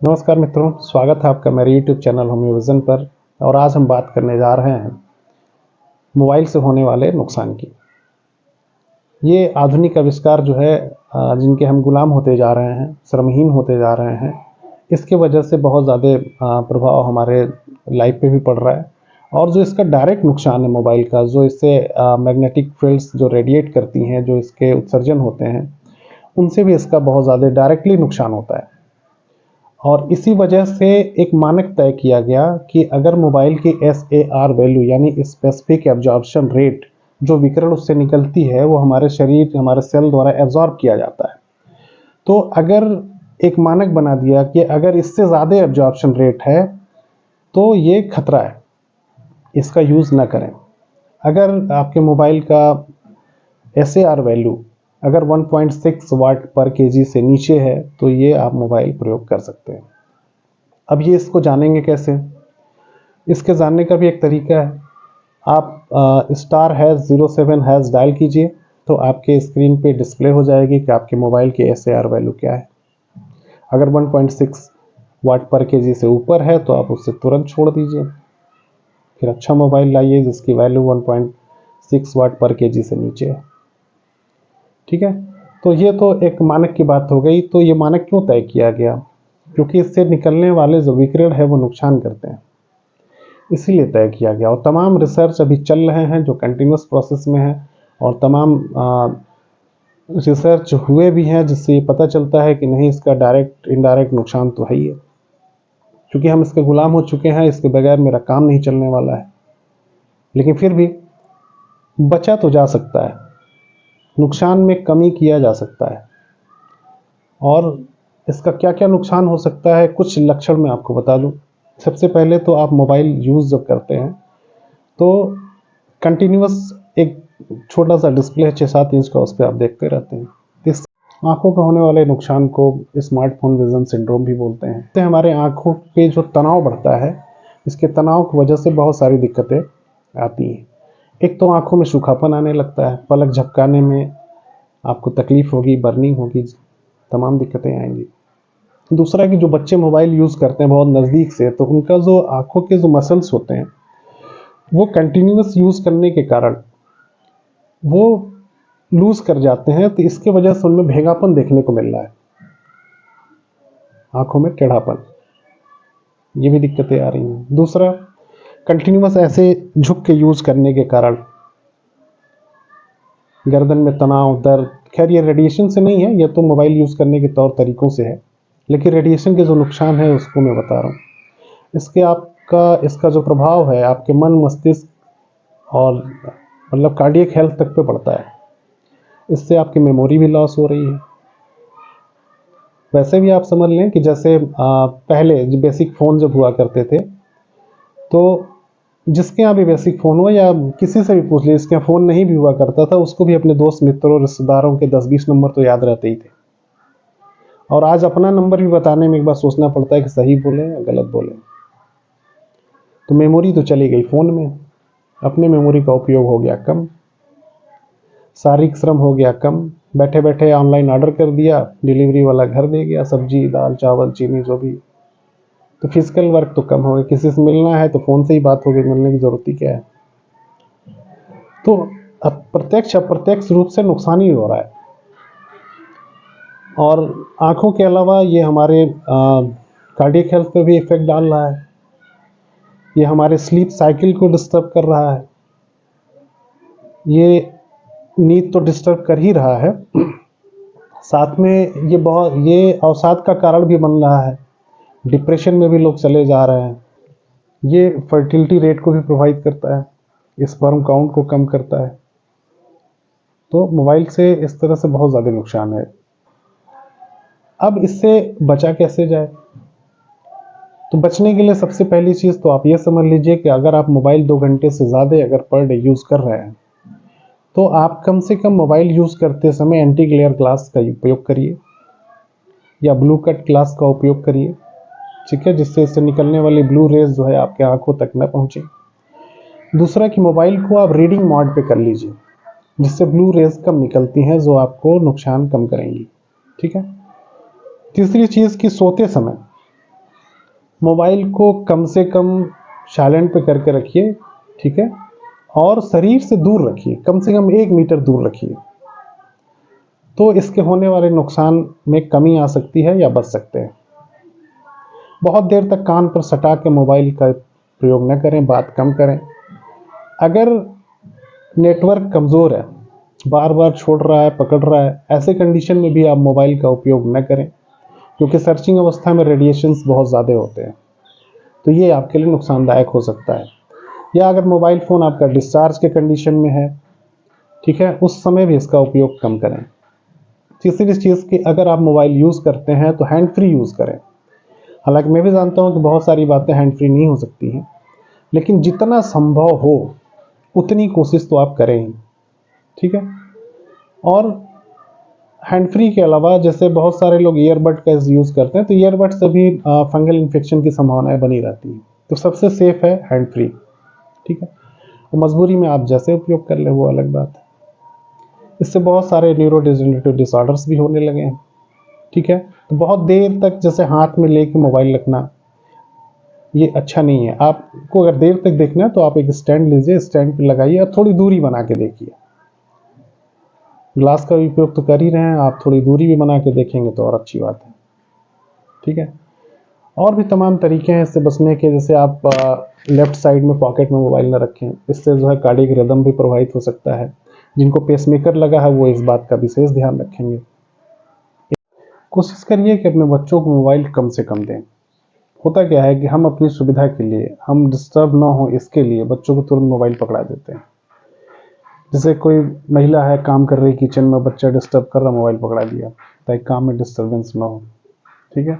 नमस्कार मित्रों, स्वागत है आपका मेरे YouTube चैनल होम्योविजन पर। और आज हम बात करने जा रहे हैं मोबाइल से होने वाले नुकसान की। ये आधुनिक आविष्कार जो है जिनके हम गुलाम होते जा रहे हैं, श्रमहीन होते जा रहे हैं, इसके वजह से बहुत ज़्यादा प्रभाव हमारे लाइफ पे भी पड़ रहा है। और जो इसका डायरेक्ट नुकसान है मोबाइल का, जो इससे मैग्नेटिक फील्ड्स जो रेडिएट करती हैं, जो इसके उत्सर्जन होते हैं, उनसे भी इसका बहुत ज़्यादा डायरेक्टली नुकसान होता है। और इसी वजह से एक मानक तय किया गया कि अगर मोबाइल की SAR वैल्यू यानी स्पेसिफिक एब्जॉर्प्शन रेट, जो विकिरण उससे निकलती है, वो हमारे शरीर, हमारे सेल द्वारा एब्जॉर्ब किया जाता है। तो अगर एक मानक बना दिया कि अगर इससे ज़्यादा एब्जॉर्प्शन रेट है तो ये खतरा है, इसका यूज़ ना करें। अगर आपके मोबाइल का SAR वैल्यू अगर 1.6 वाट पर केजी से नीचे है तो ये आप मोबाइल प्रयोग कर सकते हैं। अब ये इसको जानेंगे कैसे? इसके जानने का भी एक तरीका है। आप *#07# डायल कीजिए तो आपके स्क्रीन पे डिस्प्ले हो जाएगी कि आपके मोबाइल की SAR वैल्यू क्या है। अगर 1.6 वाट पर केजी से ऊपर है तो आप उससे तुरंत छोड़ दीजिए, फिर अच्छा मोबाइल लाइए जिसकी वैल्यू 1.6 वाट पर केजी से नीचे है। ठीक है, तो ये तो एक मानक की बात हो गई। तो ये मानक क्यों तय किया गया? क्योंकि इससे निकलने वाले जो विकिरण है वो नुकसान करते हैं, इसीलिए तय किया गया। और तमाम रिसर्च अभी चल रहे हैं जो कंटिन्यूस प्रोसेस में है, और तमाम रिसर्च हुए भी हैं जिससे ये पता चलता है कि नहीं, इसका डायरेक्ट इनडायरेक्ट नुकसान तो है ही है। क्योंकि हम इसके गुलाम हो चुके हैं, इसके बगैर मेरा काम नहीं चलने वाला है। लेकिन फिर भी बचा तो जा सकता है, नुकसान में कमी किया जा सकता है। और इसका क्या क्या नुकसान हो सकता है, कुछ लक्षण मैं आपको बता दूं। सबसे पहले तो आप मोबाइल यूज़ जब करते हैं तो कंटिन्यूस एक छोटा सा डिस्प्ले है 6-7 इंच का, उस पर आप देखते रहते हैं। इस आंखों का होने वाले नुकसान को स्मार्टफोन विजन सिंड्रोम भी बोलते हैं। इससे हमारे आंखों पे जो तनाव बढ़ता है, इसके तनाव की वजह से बहुत सारी दिक्कतें आती हैं। एक तो आंखों में सूखापन आने लगता है, पलक झपकाने में आपको तकलीफ होगी, बर्निंग होगी, तमाम दिक्कतें आएंगी। दूसरा कि जो बच्चे मोबाइल यूज़ करते हैं बहुत नज़दीक से, तो उनका जो आंखों के जो मसल्स होते हैं वो कंटिन्यूस यूज़ करने के कारण वो लूज़ कर जाते हैं। तो इसके वजह से उनमें भेगापन देखने को मिल रहा है, आंखों में टेढ़ापन, ये भी दिक्कतें आ रही हैं। दूसरा, कंटिन्यूस ऐसे झुक के यूज़ करने के कारण गर्दन में तनाव, दर्द। खैर ये रेडिएशन से नहीं है, ये तो मोबाइल यूज़ करने के तौर तरीकों से है, लेकिन रेडिएशन के जो नुकसान है उसको मैं बता रहा हूँ। इसका जो प्रभाव है आपके मन, मस्तिष्क और मतलब कार्डियक हेल्थ तक पे पड़ता है। इससे आपकी मेमोरी भी लॉस हो रही है। वैसे भी आप समझ लें कि जैसे पहले जो बेसिक फ़ोन जब हुआ करते थे, तो जिसके यहाँ भी बेसिक फ़ोन हो या किसी से भी पूछ लीजिए, जिसके यहाँ फ़ोन नहीं भी हुआ करता था, उसको भी अपने दोस्त मित्रों रिश्तेदारों के 10-20 नंबर तो याद रहते ही थे। और आज अपना नंबर भी बताने में एक बार सोचना पड़ता है कि सही बोलें या गलत बोलें। तो मेमोरी तो चली गई फ़ोन में, अपने मेमोरी का उपयोग हो गया कम, शारीरिक श्रम हो गया कम। बैठे बैठे ऑनलाइन ऑर्डर कर दिया, डिलीवरी वाला घर दे गया, सब्जी, दाल, चावल, चीनी, जो भी। तो फिजिकल वर्क तो कम हो गया। किसी से मिलना है तो फ़ोन से ही बात हो गई, मिलने की ज़रूरत ही क्या है। तो प्रत्यक्ष अप्रत्यक्ष रूप से नुकसान ही हो रहा है। और आँखों के अलावा ये हमारे कार्डियक हेल्थ पे भी इफ़ेक्ट डाल रहा है। ये हमारे स्लीप साइकिल को डिस्टर्ब कर रहा है। ये नींद तो डिस्टर्ब कर ही रहा है, साथ में ये अवसाद का कारण भी बन रहा है। डिप्रेशन में भी लोग चले जा रहे हैं। ये फर्टिलिटी रेट को भी प्रभावित करता है, स्पर्म काउंट को कम करता है। तो मोबाइल से इस तरह से बहुत ज़्यादा नुकसान है। अब इससे बचा कैसे जाए? तो बचने के लिए सबसे पहली चीज़ तो आप ये समझ लीजिए कि अगर आप मोबाइल 2 घंटे से ज़्यादा अगर पर डे यूज़ कर रहे हैं, तो आप कम से कम मोबाइल यूज़ करते समय एंटी ग्लेयर ग्लास का उपयोग करिए या ब्लू कट ग्लास का उपयोग करिए। ठीक है, जिससे इससे निकलने वाली ब्लू रेज जो है आपके आंखों तक न पहुँचे। दूसरा कि मोबाइल को आप रीडिंग मोड पे कर लीजिए, जिससे ब्लू रेज कम निकलती हैं, जो आपको नुकसान कम करेंगी। ठीक है। तीसरी चीज़ कि सोते समय मोबाइल को कम से कम साइलेंट पे करके रखिए, ठीक है, और शरीर से दूर रखिए, कम से कम 1 मीटर दूर रखिए। तो इसके होने वाले नुकसान में कमी आ सकती है या बच सकते हैं। बहुत देर तक कान पर सटा के मोबाइल का प्रयोग न करें, बात कम करें। अगर नेटवर्क कमज़ोर है, बार बार छोड़ रहा है, पकड़ रहा है, ऐसे कंडीशन में भी आप मोबाइल का उपयोग न करें, क्योंकि सर्चिंग अवस्था में रेडिएशंस बहुत ज़्यादा होते हैं, तो ये आपके लिए नुकसानदायक हो सकता है। या अगर मोबाइल फ़ोन आपका डिस्चार्ज के कंडीशन में है, ठीक है, उस समय भी इसका उपयोग कम करें। तीसरी चीज़ कि अगर आप मोबाइल यूज़ करते हैं तो हैंड फ्री यूज़ करें। हालांकि मैं भी जानता हूं कि बहुत सारी बातें हैंड फ्री नहीं हो सकती हैं, लेकिन जितना संभव हो उतनी कोशिश तो आप करें ही, ठीक है। और हैंड फ्री के अलावा जैसे बहुत सारे लोग ईयरबड का यूज़ करते हैं, तो ईयरबड से भी फंगल इन्फेक्शन की संभावनाएं बनी रहती हैं। तो सबसे सेफ है हैंड फ्री, ठीक है। और मजबूरी में आप जैसे उपयोग कर ले वो अलग बात है। इससे बहुत सारे न्यूरोडिजेनरेटिव डिसऑर्डर्स भी होने लगे हैं, ठीक है। तो बहुत देर तक जैसे हाथ में लेके मोबाइल रखना ये अच्छा नहीं है। आपको अगर देर तक देखना है तो आप एक स्टैंड लीजिए, स्टैंड पे लगाइए और थोड़ी दूरी बना के देखिए। ग्लास का उपयोग तो कर ही रहे हैं, आप थोड़ी दूरी भी बना के देखेंगे तो और अच्छी बात है, ठीक है। और भी तमाम तरीके हैं इससे बचने के, जैसे आप लेफ्ट साइड में पॉकेट में मोबाइल न रखें, इससे जो है कार्डियक रिदम भी प्रभावित हो सकता है। जिनको पेसमेकर लगा है वो इस बात का विशेष ध्यान रखेंगे। कोशिश करिए कि अपने बच्चों को मोबाइल कम से कम दें। होता क्या है कि हम अपनी सुविधा के लिए, हम डिस्टर्ब ना हो इसके लिए बच्चों को तुरंत मोबाइल पकड़ा देते हैं। जैसे कोई महिला है, काम कर रही किचन में, बच्चा डिस्टर्ब कर रहा, मोबाइल पकड़ा दिया ताकि काम में डिस्टर्बेंस ना हो, ठीक है।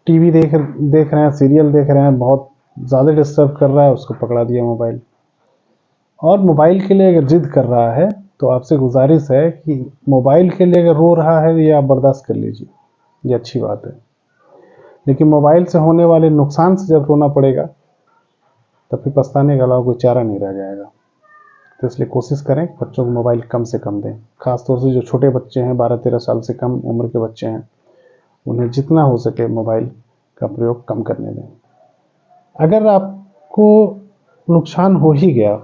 टीवी देख रहे हैं, सीरियल देख रहे हैं, बहुत ज़्यादा डिस्टर्ब कर रहा है, उसको पकड़ा दिया मोबाइल। और मोबाइल के लिए अगर जिद कर रहा है तो आपसे गुजारिश है कि मोबाइल के लिए अगर रो रहा है ये आप बर्दाश्त कर लीजिए, ये अच्छी बात है। लेकिन मोबाइल से होने वाले नुकसान से जब रोना पड़ेगा तब फिर पछताने के अलावा कोई चारा नहीं रह जाएगा। तो इसलिए कोशिश करें कि बच्चों को मोबाइल कम से कम दें। खासतौर से जो छोटे बच्चे हैं, 12-13 साल से कम उम्र के बच्चे हैं, उन्हें जितना हो सके मोबाइल का प्रयोग कम करने दें। अगर आपको नुकसान हो ही गया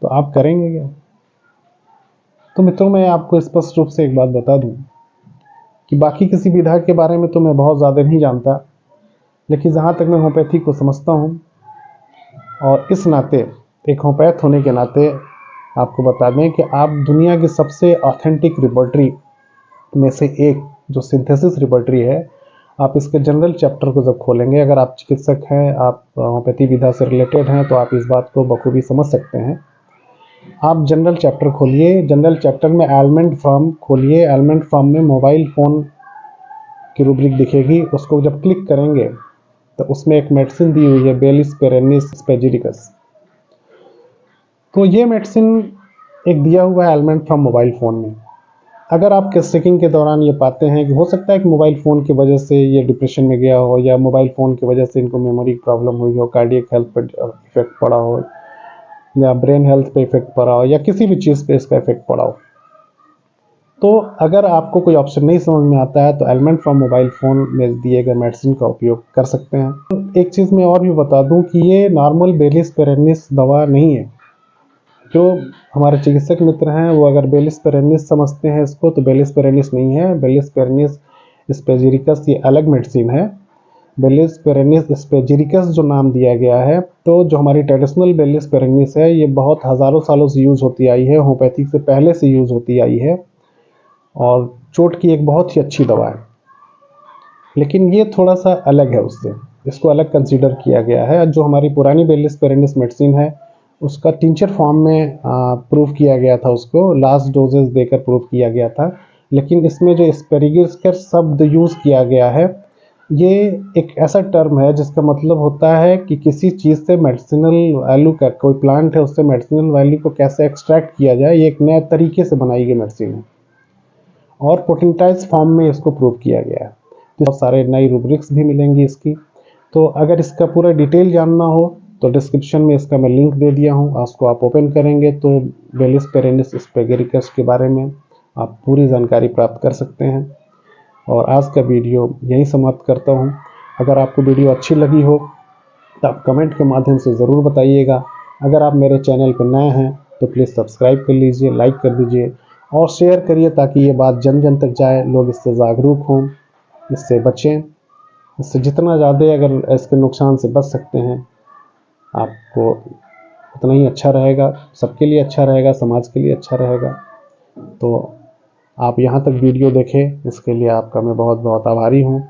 तो आप करेंगे क्या? तो मित्रों, मैं आपको स्पष्ट रूप से एक बात बता दूं कि बाकी किसी विधा के बारे में तो मैं बहुत ज़्यादा नहीं जानता, लेकिन जहाँ तक मैं होम्योपैथी को समझता हूँ और इस नाते एक होम्योपैथ होने के नाते आपको बता दें कि आप दुनिया की सबसे ऑथेंटिक रिपोर्टरी में से एक जो सिंथेसिस रिपोर्टरी है, आप इसके जनरल चैप्टर को जब खोलेंगे, अगर आप चिकित्सक हैं, आप होम्योपैथी विधा से रिलेटेड हैं, तो आप इस बात को बखूबी समझ सकते हैं। आप जनरल चैप्टर खोलिए, जनरल चैप्टर में एलिमेंट फ्रॉम खोलिए, एलिमेंट फ्रॉम में मोबाइल फ़ोन की रूब्रिक दिखेगी, उसको जब क्लिक करेंगे तो उसमें एक मेडिसिन दी हुई है, बेलिस पेरेनिस स्पेजिरिकस। तो ये मेडिसिन एक दिया हुआ है एलिमेंट फ्रॉम मोबाइल फ़ोन में। अगर आप चेकिंग के दौरान ये पाते हैं कि हो सकता है कि मोबाइल फ़ोन की वजह से ये डिप्रेशन में गया हो, या मोबाइल फ़ोन की वजह से इनको मेमोरी प्रॉब्लम हुई हो, कार्डियक हेल्थ पर इफेक्ट पड़ा हो, या ब्रेन हेल्थ पे इफेक्ट पड़ा हो, या किसी भी चीज़ पे इसका इफेक्ट पड़ा हो, तो अगर आपको कोई ऑप्शन नहीं समझ में आता है तो एलिमेंट फ्रॉम मोबाइल फ़ोन में दिए गए मेडिसिन का उपयोग कर सकते हैं। एक चीज़ मैं और भी बता दूं कि ये नॉर्मल बेलिस पेरेनिस दवा नहीं है। जो हमारे चिकित्सक मित्र हैं वो अगर बेलिस पेरेनिस समझते हैं इसको, तो बेलिस पेरेनिस नहीं है। बेलिस पेरेनिस स्पेजिरिकस ये अलग मेडिसिन है। बेलिस पेरेनिस स्पेजिरिकस जो नाम दिया गया है, तो जो हमारी ट्रेडिशनल बेलिस पेरेनिस है ये बहुत हज़ारों सालों से यूज़ होती आई है, होम्योपैथिक से पहले से यूज़ होती आई है और चोट की एक बहुत ही अच्छी दवा है। लेकिन ये थोड़ा सा अलग है उससे, इसको अलग कंसीडर किया गया है। जो हमारी पुरानी बेलिस पेरेनिस मेडिसिन है उसका टिंचर फॉर्म में प्रूव किया गया था, उसको लास्ट डोजेस देकर प्रूव किया गया था। लेकिन इसमें जो एस्पेरिगिस शब्द यूज़ किया गया है, ये एक ऐसा टर्म है जिसका मतलब होता है कि किसी चीज़ से मेडिसिनल वैल्यू का, कोई प्लांट है उससे मेडिसिनल वैल्यू को कैसे एक्सट्रैक्ट किया जाए, ये एक नए तरीके से बनाई गई मेडिसिन है और पोटेंटाइज फॉर्म में इसको प्रूव किया गया है। बहुत सारे नई रूब्रिक्स भी मिलेंगी इसकी। तो अगर इसका पूरा डिटेल जानना हो तो डिस्क्रिप्शन में इसका मैं लिंक दे दिया हूँ, उसको आप ओपन करेंगे तो बेलिस पेरेनिस स्पेजिरिकस के बारे में आप पूरी जानकारी प्राप्त कर सकते हैं। और आज का वीडियो यहीं समाप्त करता हूँ। अगर आपको वीडियो अच्छी लगी हो तो आप कमेंट के माध्यम से ज़रूर बताइएगा। अगर आप मेरे चैनल पर नए हैं तो प्लीज़ सब्सक्राइब कर लीजिए, लाइक कर दीजिए और शेयर करिए ताकि ये बात जन जन तक जाए, लोग इससे जागरूक हों, इससे बचें। इससे जितना ज़्यादा अगर इसके नुकसान से बच सकते हैं आपको उतना ही अच्छा रहेगा, सबके लिए अच्छा रहेगा, समाज के लिए अच्छा रहेगा। तो आप यहाँ तक वीडियो देखें, इसके लिए आपका मैं बहुत बहुत आभारी हूँ।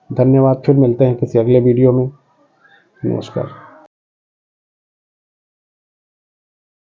धन्यवाद। फिर मिलते हैं किसी अगले वीडियो में। नमस्कार।